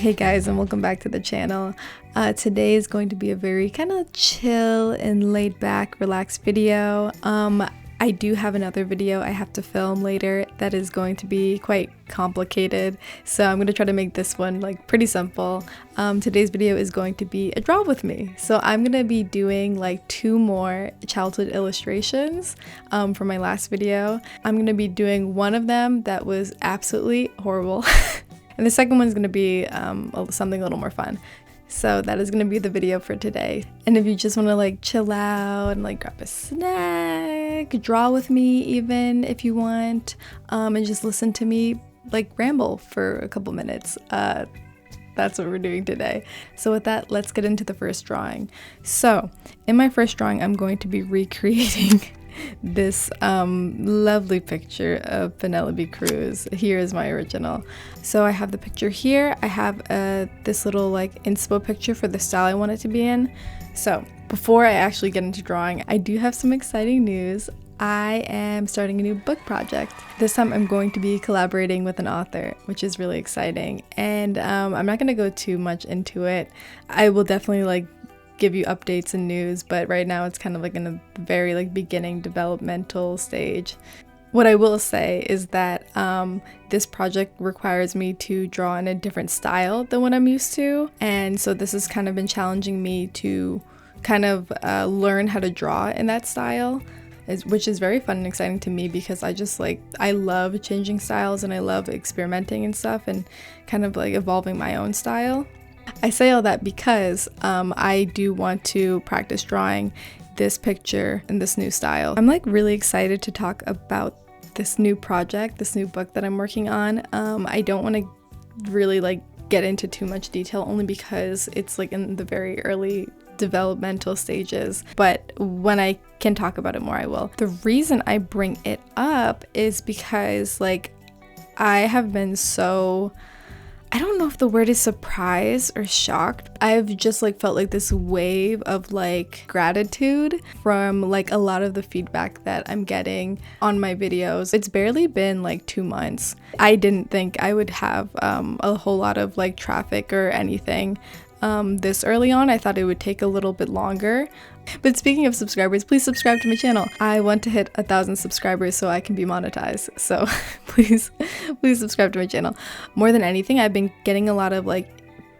Hey guys, and welcome back to the channel. Today is going to be a very kind of chill and laid back, relaxed video. I do have another video I have to film later that is going to be quite complicated, so I'm going to try to make this one like pretty simple. Today's video is going to be a draw with me. So I'm going to be doing like 2 more childhood illustrations from my last video. I'm going to be doing one of them that was absolutely horrible. And the second one's going to be something a little more fun. So that is going to be the video for today. And if you just want to like chill out and like grab a snack, draw with me even if you want, and just listen to me like ramble for a couple minutes. That's what we're doing today. So with that, let's get into the first drawing. So in my first drawing, I'm going to be recreating this lovely picture of Penelope Cruz. Here is my original. So I have the picture here. I have this little like inspo picture for the style I want it to be in. So before I actually get into drawing, I do have some exciting news. I am starting a new book project. This time I'm going to be collaborating with an author, which is really exciting. And I'm not going to go too much into it. I will definitely like give you updates and news, but right now it's kind of like in a very like beginning developmental stage. What I will say is that this project requires me to draw in a different style than what I'm used to, and so this has kind of been challenging me to kind of learn how to draw in that style, which is very fun and exciting to me because I love changing styles and I love experimenting and stuff and kind of like evolving my own style. I say all that because I do want to practice drawing this picture in this new style. I'm like really excited to talk about this new project, this new book that I'm working on. I don't want to really like get into too much detail only because it's like in the very early developmental stages, but when I can talk about it more, I will. The reason I bring it up is because like I have been so, I don't know if the word is surprised or shocked. I've just like felt like this wave of like gratitude from like a lot of the feedback that I'm getting on my videos. It's barely been like 2 months. I didn't think I would have a whole lot of like traffic or anything this early on. I thought it would take a little bit longer. But speaking of subscribers, please subscribe to my channel. I want to hit 1,000 subscribers so I can be monetized. So please subscribe to my channel. More than anything, I've been getting a lot of like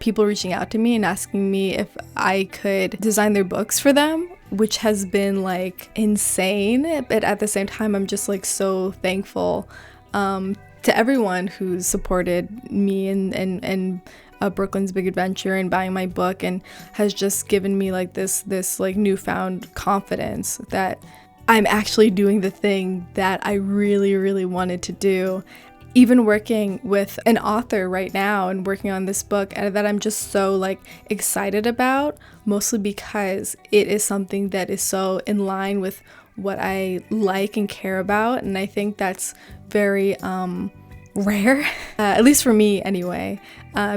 people reaching out to me and asking me if I could design their books for them, which has been like insane. But at the same time, I'm just like so thankful to everyone who's supported me and Brooklyn's Big Adventure and buying my book, and has just given me like this like newfound confidence that I'm actually doing the thing that I really wanted to do. Even working with an author right now and working on this book that I'm just so like excited about, mostly because it is something that is so in line with what I like and care about, and I think that's very rare, at least for me anyway,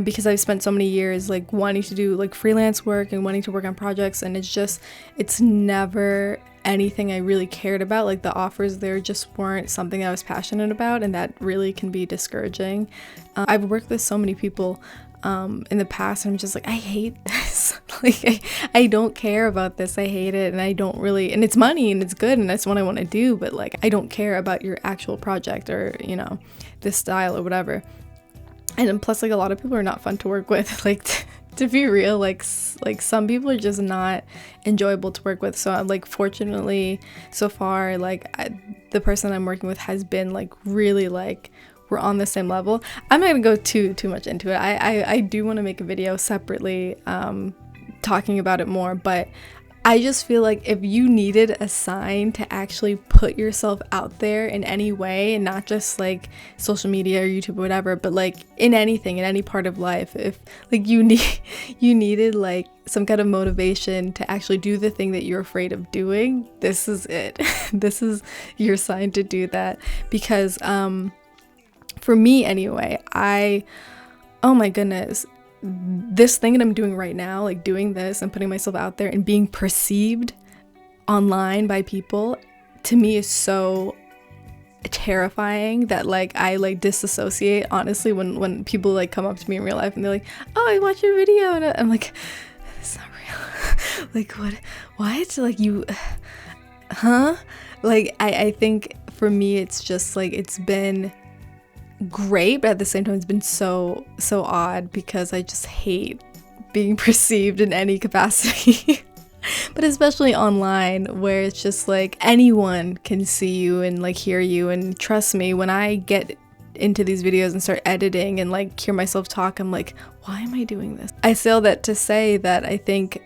because I've spent so many years like wanting to do like freelance work and wanting to work on projects, and it's never anything I really cared about. Like the offers there just weren't something I was passionate about, and that really can be discouraging. I've worked with so many people in the past, and I'm just like, I hate this. Like I don't care about this. I hate it, and I don't really, and it's money and it's good and that's what I want to do, but like I don't care about your actual project or, you know, this style or whatever. And then plus like a lot of people are not fun to work with. Like to be real, like some people are just not enjoyable to work with. So like fortunately so far, like the person I'm working with has been like really like we're on the same level. I'm not gonna go too much into it. I do want to make a video separately talking about it more, but I just feel like if you needed a sign to actually put yourself out there in any way, and not just like social media or YouTube or whatever, but like in anything, in any part of life, if like you needed like some kind of motivation to actually do the thing that you're afraid of doing, this is it. This is your sign to do that. Because for me anyway, oh my goodness, this thing that I'm doing right now, like doing this and putting myself out there and being perceived online by people, to me is so terrifying that like I like disassociate honestly when people like come up to me in real life and they're like, oh, I watched your video, and I'm like, it's not real. Like what like you huh? Like I think for me it's just like it's been great, but at the same time it's been so odd because I just hate being perceived in any capacity. But especially online, where it's just like anyone can see you and like hear you. And trust me, when I get into these videos and start editing and like hear myself talk, I'm like, why am I doing this? I say all that to say that I think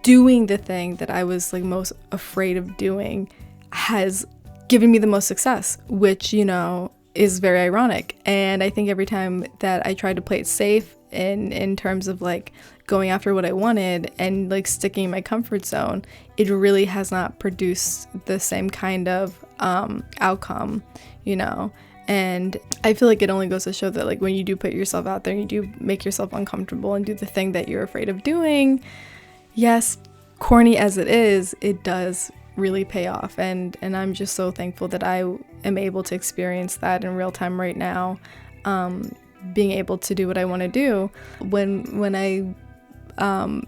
doing the thing that I was like most afraid of doing has given me the most success, which, you know, is very ironic. And I think every time that I tried to play it safe in terms of like going after what I wanted and like sticking in my comfort zone, it really has not produced the same kind of outcome, you know. And I feel like it only goes to show that like when you do put yourself out there, you do make yourself uncomfortable and do the thing that you're afraid of doing, yes, corny as it is, it does really pay off. And I'm just so thankful that I am able to experience that in real time right now, being able to do what I want to do. When I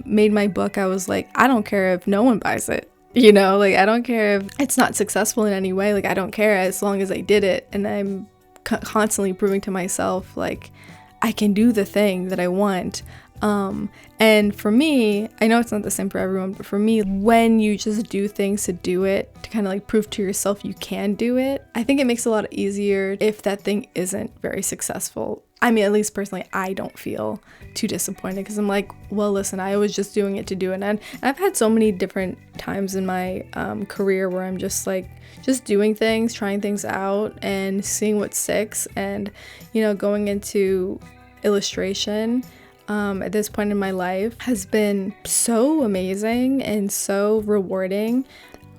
made my book, I was like, I don't care if no one buys it, you know, like I don't care if it's not successful in any way, like I don't care as long as I did it. And I'm constantly proving to myself like I can do the thing that I want. And for me, I know it's not the same for everyone, but for me, when you just do things to do it, to kind of like prove to yourself you can do it, I think it makes it a lot easier if that thing isn't very successful. I mean, at least personally, I don't feel too disappointed because I'm like, well, listen, I was just doing it to do it. And I've had so many different times in my career where I'm just like, just doing things, trying things out and seeing what sticks. And, you know, going into illustration at this point in my life has been so amazing and so rewarding.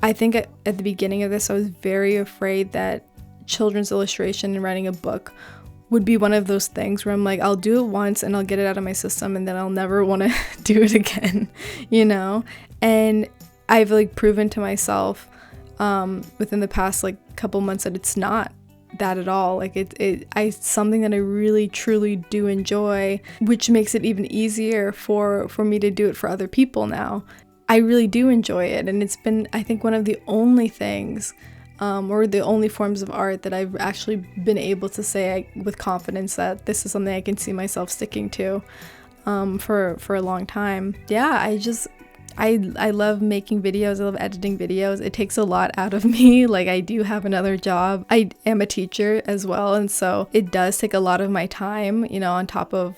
I think at the beginning of this, I was very afraid that children's illustration and writing a book would be one of those things where I'm like, I'll do it once and I'll get it out of my system and then I'll never want to do it again, you know? And I've like proven to myself within the past like couple months that it's not that at all. Like it's something that I really truly do enjoy, which makes it even easier for me to do it for other people now. I really do enjoy it, and it's been, I think, one of the only things or the only forms of art that I've actually been able to say with confidence that this is something I can see myself sticking to for a long time. Yeah, I love making videos. I love editing videos. It takes a lot out of me. Like I do have another job. I am a teacher as well. And so it does take a lot of my time, you know, on top of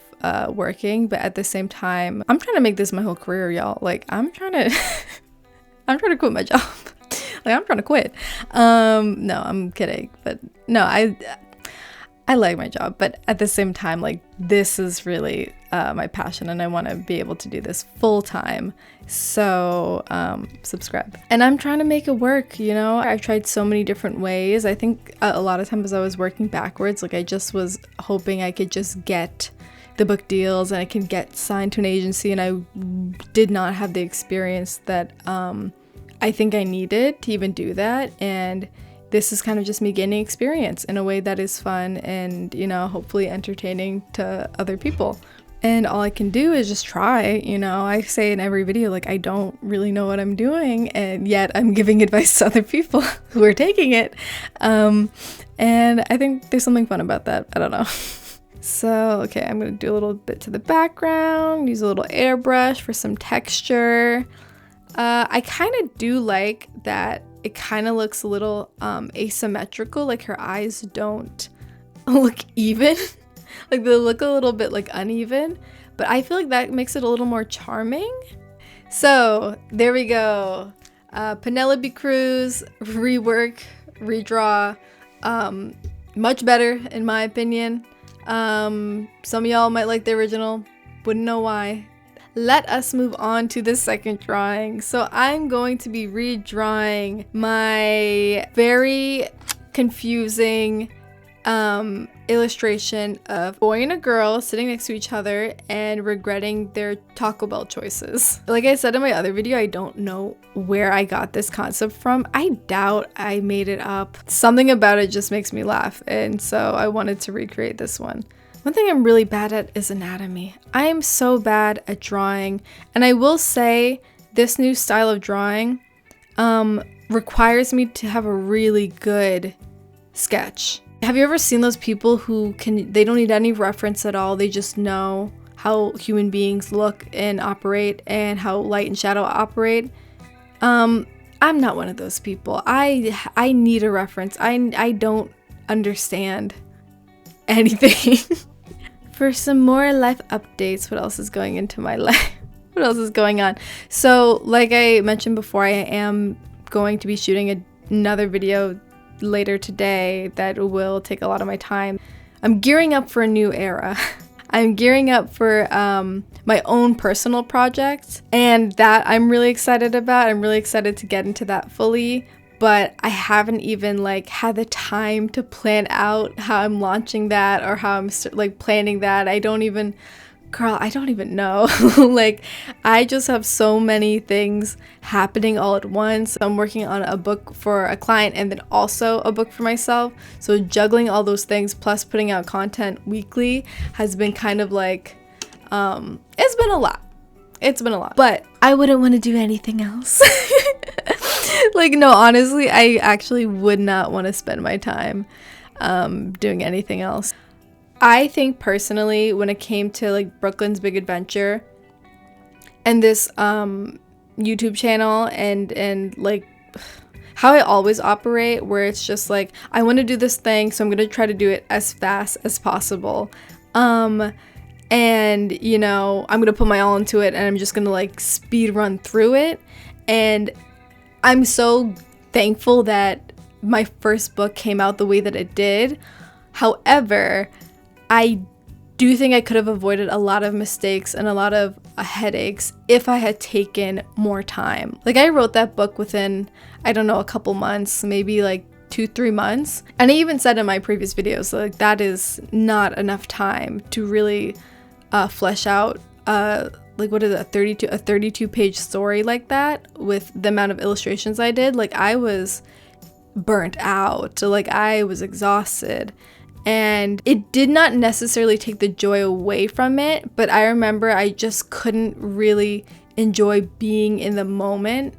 working. But at the same time, I'm trying to make this my whole career, y'all. Like I'm trying to quit my job. Like I'm trying to quit. No, I'm kidding. But no, I like my job, but at the same time, like this is really my passion and I want to be able to do this full time. So subscribe. And I'm trying to make it work, you know. I've tried so many different ways. I think a lot of times I was working backwards. Like I just was hoping I could just get the book deals and I can get signed to an agency, and I did not have the experience that I think I needed to even do that. And this is kind of just me gaining experience in a way that is fun and, you know, hopefully entertaining to other people. And all I can do is just try, you know. I say in every video, like, I don't really know what I'm doing, and yet I'm giving advice to other people who are taking it. And I think there's something fun about that. I don't know. So, okay, I'm going to do a little bit to the background, use a little airbrush for some texture. I kind of do like that it kind of looks a little asymmetrical, like her eyes don't look even. Like they look a little bit like uneven, but I feel like that makes it a little more charming. So there we go. Penelope Cruz, rework, redraw, much better in my opinion. Some of y'all might like the original, wouldn't know why. Let us move on to the second drawing. So I'm going to be redrawing my very confusing illustration of a boy and a girl sitting next to each other and regretting their Taco Bell choices. Like I said in my other video, I don't know where I got this concept from. I doubt I made it up. Something about it just makes me laugh, and so I wanted to recreate this one. One thing I'm really bad at is anatomy. I am so bad at drawing, and I will say this new style of drawing requires me to have a really good sketch. Have you ever seen those people who they don't need any reference at all, they just know how human beings look and operate and how light and shadow operate? I'm not one of those people. I need a reference. I don't understand anything. For some more life updates, what else is going into my life? What else is going on? So, like I mentioned before, I am going to be shooting another video later today that will take a lot of my time. I'm gearing up for a new era. I'm gearing up for my own personal project, and that I'm really excited about. I'm really excited to get into that fully, but I haven't even had the time to plan out how I'm launching that or how I'm planning that. I don't even know. I just have so many things happening all at once. I'm working on a book for a client and then also a book for myself. So juggling all those things plus putting out content weekly has been kind of it's been a lot. It's been a lot. But I wouldn't want to do anything else. No, honestly, I actually would not want to spend my time doing anything else. I think personally, when it came to Brooklyn's Big Adventure and this YouTube channel and how I always operate, where it's just I want to do this thing, so I'm gonna try to do it as fast as possible, and I'm gonna put my all into it, and I'm just gonna speed run through it. And I'm so thankful that my first book came out the way that it did. However, I do think I could have avoided a lot of mistakes and a lot of headaches if I had taken more time. I wrote that book within, I don't know, a couple months, maybe 2-3 months. And I even said in my previous videos, that is not enough time to really flesh out what is it, a 32 page story like that with the amount of illustrations I did. I was burnt out, I was exhausted. And it did not necessarily take the joy away from it, but I remember I just couldn't really enjoy being in the moment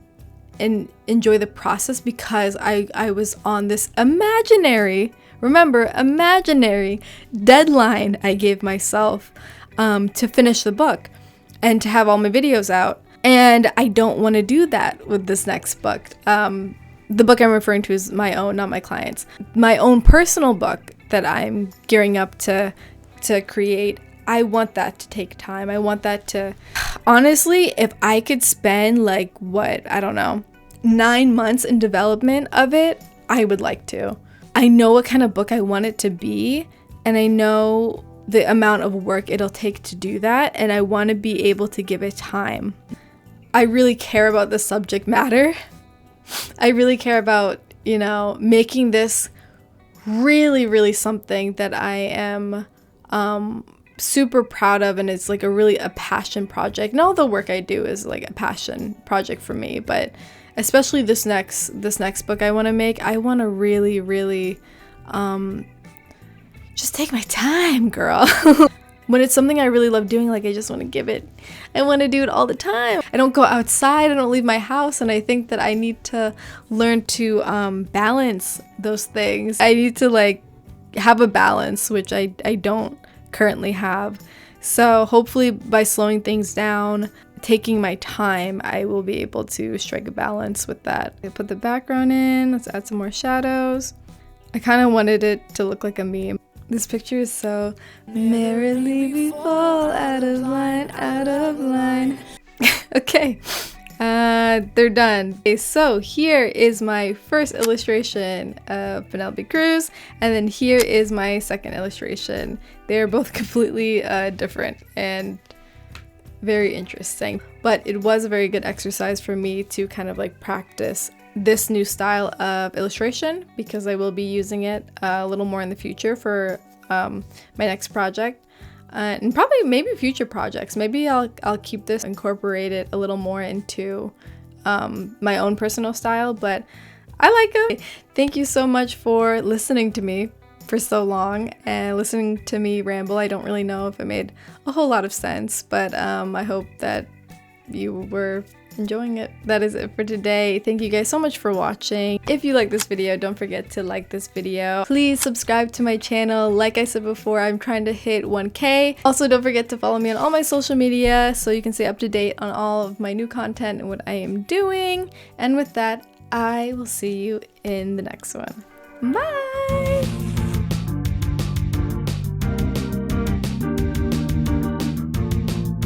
and enjoy the process because I was on this imaginary deadline I gave myself to finish the book and to have all my videos out. And I don't want to do that with this next book. The book I'm referring to is my own, not my client's. My own personal book that I'm gearing up to create. I want that to take time. I want that to... Honestly, if I could spend 9 months in development of it, I would like to. I know what kind of book I want it to be, and I know the amount of work it'll take to do that, and I want to be able to give it time. I really care about the subject matter. I really care about, making this really, really something that I am super proud of, and it's a passion project. And all the work I do is a passion project for me, but especially this next book I want to make, I want to really, really just take my time, girl. When it's something I really love doing, I just want to give it. I want to do it all the time. I don't go outside, I don't leave my house, and I think that I need to learn to balance those things. I need to have a balance, which I don't currently have. So hopefully by slowing things down, taking my time, I will be able to strike a balance with that. I put the background in, let's add some more shadows. I kind of wanted it to look like a meme. This picture is so merrily we fall out of line. Okay, they're done. Okay, so here is my first illustration of Penelope Cruz, and then here is my second illustration. They're both completely different and very interesting, but it was a very good exercise for me to kind of practice this new style of illustration because I will be using it a little more in the future for my next project. And probably maybe future projects. Maybe I'll keep this, incorporate it a little more into my own personal style, but I like them. Thank you so much for listening to me for so long and listening to me ramble. I don't really know if it made a whole lot of sense, but I hope that you were enjoying it. That is it for today. Thank you guys so much for watching. If you like this video, don't forget to like this video. Please subscribe to my channel. Like I said before, I'm trying to hit 1K. Also, don't forget to follow me on all my social media so you can stay up to date on all of my new content and what I am doing. And with that, I will see you in the next one. Bye!